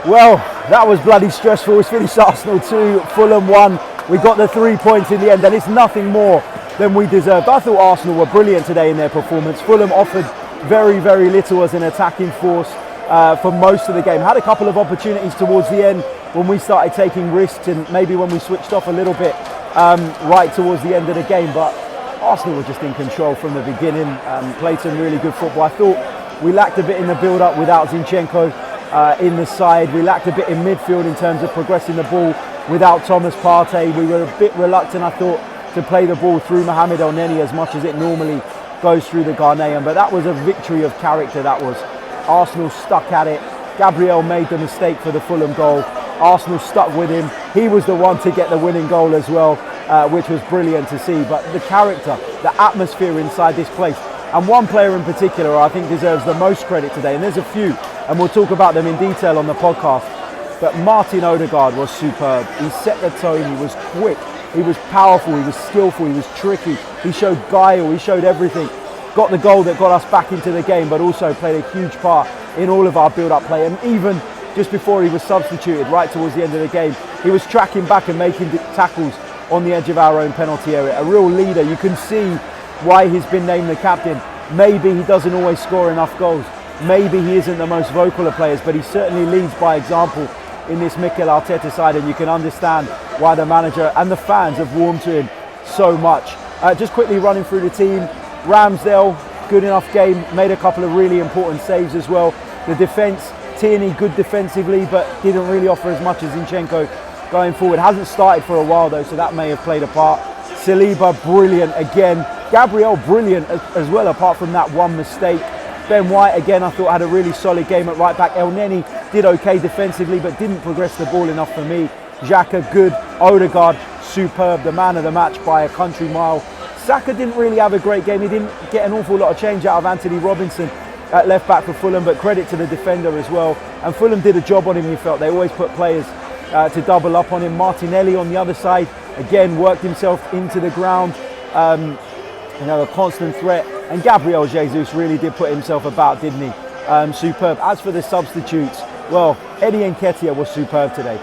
Well, that was bloody stressful. It's finished Arsenal 2, Fulham 1. We got the 3 points in the end, and it's nothing more than we deserved. I thought Arsenal were brilliant today in their performance. Fulham offered very, very little as an attacking force for most of the game. Had a couple of opportunities towards the end when we started taking risks and maybe when we switched off a little bit right towards the end of the game. But Arsenal were just in control from the beginning, played some really good football. I thought we lacked a bit in the build-up without Zinchenko in the side. We lacked a bit in midfield in terms of progressing the ball without Thomas Partey. We were a bit reluctant, I thought, to play the ball through Mohamed El Neni as much as it normally goes through the Ghanaian. But that was a victory of character, that was. Arsenal stuck at it. Gabriel made the mistake for the Fulham goal. Arsenal stuck with him. He was the one to get the winning goal as well, which was brilliant to see. But the character, the atmosphere inside this place, and one player in particular I think deserves the most credit today, and there's a few, and we'll talk about them in detail on the podcast. But Martin Odegaard was superb. He set the tone, he was quick, he was powerful, he was skillful, he was tricky, he showed guile, he showed everything. Got the goal that got us back into the game, but also played a huge part in all of our build-up play. And even just before he was substituted, right towards the end of the game, he was tracking back and making tackles on the edge of our own penalty area. A real leader. You can see why he's been named the captain. Maybe he doesn't always score enough goals. Maybe he isn't the most vocal of players, but he certainly leads by example in this Mikel Arteta side, and you can understand why the manager and the fans have warmed to him so much. Just quickly running through the team. Ramsdale, good enough game, made a couple of really important saves as well. The defence, Tierney, good defensively, but didn't really offer as much as Zinchenko going forward. Hasn't started for a while though, so that may have played a part. Saliba, brilliant again. Gabriel, brilliant as well, apart from that one mistake. Ben White, again, I thought had a really solid game at right back. El Neni did okay defensively, but didn't progress the ball enough for me. Xhaka, good. Odegaard, superb, the man of the match by a country mile. Saka didn't really have a great game. He didn't get an awful lot of change out of Anthony Robinson at left back for Fulham, but credit to the defender as well. And Fulham did a job on him, you felt. They always put players to double up on him. Martinelli on the other side, again, worked himself into the ground. A constant threat. And Gabriel Jesus really did put himself about, didn't he? Superb. As for the substitutes, well, Eddie Nketiah was superb today.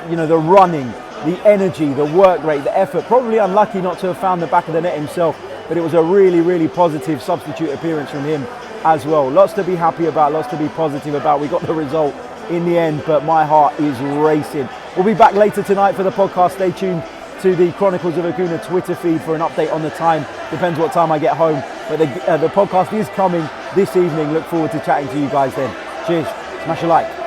You know, the running, the energy, the work rate, the effort. Probably unlucky not to have found the back of the net himself, but it was a really, really positive substitute appearance from him as well. Lots to be happy about, lots to be positive about. We got the result in the end, but my heart is racing. We'll be back later tonight for the podcast. Stay tuned to the Chronicles of a Gooner Twitter feed for an update on the time. Depends what time I get home, but the podcast is coming this evening. Look forward to chatting to you guys then. Cheers. Smash a like.